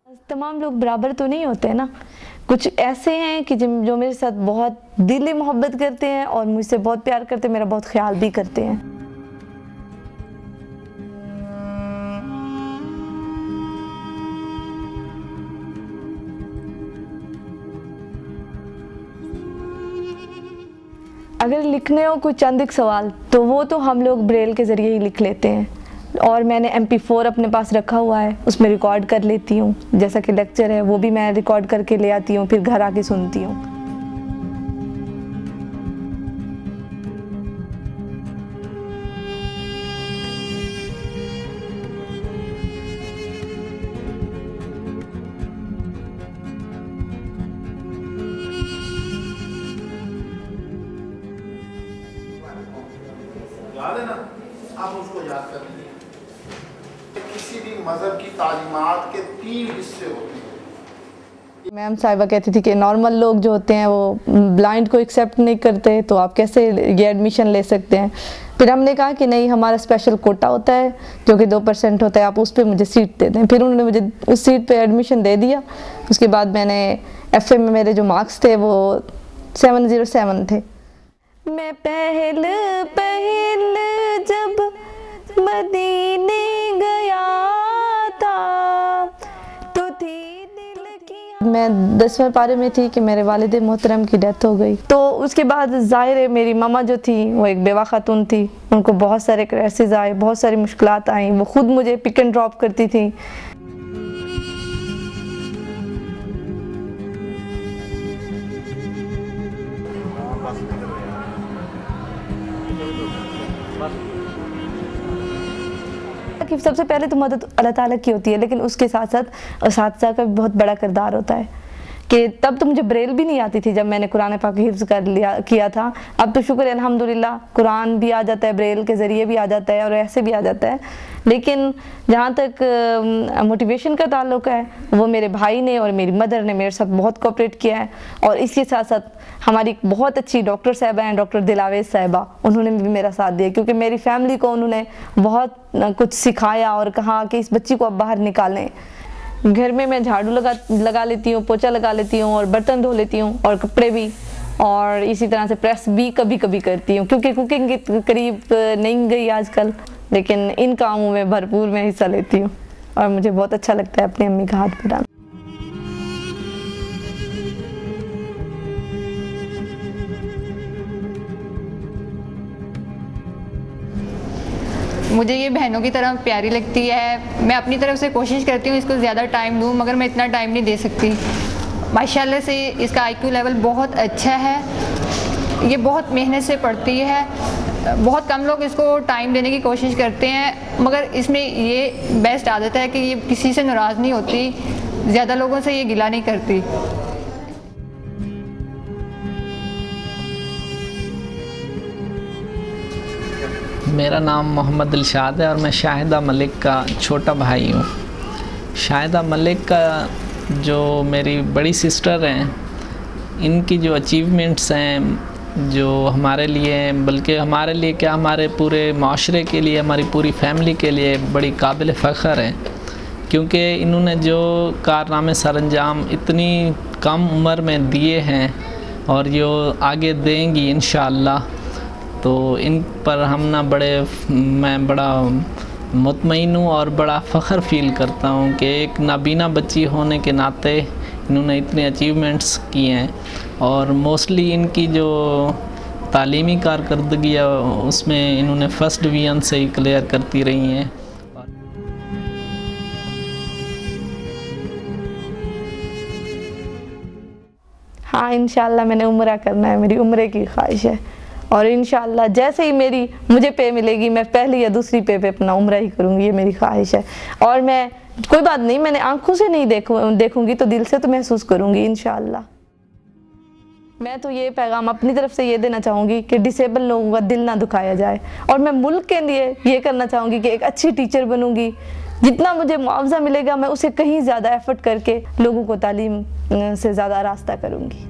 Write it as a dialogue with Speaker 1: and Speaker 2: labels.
Speaker 1: तमाम लोग बराबर तो नहीं होते ना, कुछ ऐसे हैं कि जो मेरे साथ बहुत दिली मोहब्बत करते हैं और मुझसे बहुत प्यार करते हैं, मेरा बहुत ख्याल भी करते हैं। अगर लिखने हो कोई चंद एक सवाल तो वो तो हम लोग ब्रेल के ज़रिए ही लिख लेते हैं, और मैंने MP4 अपने पास रखा हुआ है, उसमें रिकॉर्ड कर लेती हूँ। जैसा कि लेक्चर है वो भी मैं रिकॉर्ड करके ले आती हूँ, फिर घर आके सुनती हूँ।
Speaker 2: याद है ना, आप उसको याद कर लीजिए। किसी भी मजहब की तालीमात के 3 हिस्से होते हैं।
Speaker 1: मैम साहिबा कहती थी कि नॉर्मल लोग जो होते हैं वो ब्लाइंड को एक्सेप्ट नहीं करते, तो आप कैसे ये एडमिशन ले सकते हैं। फिर हमने कहा कि नहीं, हमारा स्पेशल कोटा होता है जो कि 2% होता है, आप उस पर मुझे सीट दे दें। फिर उन्होंने मुझे उस सीट पे एडमिशन दे दिया। उसके बाद मैंने FA में मेरे जो मार्क्स थे वो 707 थे। मैं पहल जब मदीने गया था तो थी दिल की। मैं 10वें पारे में थी कि मेरे वालिद मोहतरम की डेथ हो गई। तो उसके बाद ज़ाहिर है मेरी मामा जो थी वो एक बेवा खातून थी, उनको बहुत सारे क्राइसिस आए, बहुत सारी मुश्किलात आई। वो खुद मुझे पिक एंड ड्रॉप करती थी। कि सबसे पहले तो मदद अल्लाह ताला की होती है, लेकिन उसके साथ साथ उस्ताद का भी बहुत बड़ा किरदार होता है। कि तब तो मुझे ब्रेल भी नहीं आती थी जब मैंने कुरान पाक हिफ्ज़ किया था। अब तो शुक्र है अल्हम्दुलिल्लाह, कुरान भी आ जाता है, ब्रेल के ज़रिए भी आ जाता है और ऐसे भी आ जाता है। लेकिन जहाँ तक मोटिवेशन का ताल्लुक़ है, वो मेरे भाई ने और मेरी मदर ने मेरे साथ बहुत कोऑपरेट किया है। और इसके साथ साथ हमारी बहुत अच्छी डॉक्टर साहिबा हैं, डॉक्टर दिलावेज साहिबा, उन्होंने भी मेरा साथ दिया, क्योंकि मेरी फैमिली को उन्होंने बहुत कुछ सिखाया और कहा कि इस बच्ची को अब बाहर निकालें। घर में मैं झाड़ू लगा लेती हूँ, पोछा लगा लेती हूँ और बर्तन धो लेती हूँ और कपड़े भी, और इसी तरह से प्रेस भी कभी कभी करती हूँ, क्योंकि कुकिंग के करीब नहीं गई आजकल। लेकिन इन कामों में भरपूर मैं हिस्सा लेती हूँ और मुझे बहुत अच्छा लगता है अपनी अम्मी का हाथ बटाना।
Speaker 3: मुझे ये बहनों की तरह प्यारी लगती है। मैं अपनी तरफ से कोशिश करती हूँ इसको ज़्यादा टाइम दूँ, मगर मैं इतना टाइम नहीं दे सकती। माशाल्लाह से इसका IQ लेवल बहुत अच्छा है। ये बहुत मेहनत से पढ़ती है। बहुत कम लोग इसको टाइम देने की कोशिश करते हैं, मगर इसमें ये बेस्ट आदत है कि ये किसी से नाराज़ नहीं होती, ज़्यादा लोगों से ये गिला नहीं करती।
Speaker 4: मेरा नाम मोहम्मद दिलशाद है और मैं शाहिदा मलिक का छोटा भाई हूँ। शाहिदा मलिक का जो मेरी बड़ी सिस्टर हैं, इनकी जो अचीवमेंट्स हैं, जो हमारे लिए, बल्कि हमारे लिए क्या, हमारे पूरे माशरे के लिए, हमारी पूरी फैमिली के लिए बड़ी काबिल फ़ख्र है। क्योंकि इन्होंने जो कारनामे सरअंजाम इतनी कम उम्र में दिए हैं और जो आगे देंगी इंशाअल्लाह, तो इन पर हम मैं बड़ा मुतमईन हूँ और बड़ा फ़ख्र फ़ील करता हूँ कि एक नाबीना बच्ची होने के नाते इन्होंने इतने अचीवमेंट्स किए हैं। और मोस्टली इनकी जो तालीमी कारकर्दगी है उसमें इन्होंने फर्स्ट डिवीज़न से ही क्लियर करती रही हैं।
Speaker 1: हाँ, इंशाअल्लाह मैंने उम्रा करना है, मेरी उम्रे की ख्वाहिश है। और इंशाअल्लाह जैसे ही मुझे पे मिलेगी, मैं पहली या दूसरी पे अपना उम्रा ही करूँगी, ये मेरी ख्वाहिश है। और मैं कोई बात नहीं, मैंने आंखों से नहीं देखूँगी तो दिल से तो महसूस करूँगी इंशाअल्लाह। मैं तो ये पैगाम अपनी तरफ से ये देना चाहूँगी कि डिसेबल लोगों का दिल ना दुखाया जाए। और मैं मुल्क के लिए ये करना चाहूँगी कि एक अच्छी टीचर बनूँगी। जितना मुझे मुआवजा मिलेगा मैं उसे कहीं ज़्यादा एफर्ट करके लोगों को तालीम से ज़्यादा रास्ता करूँगी।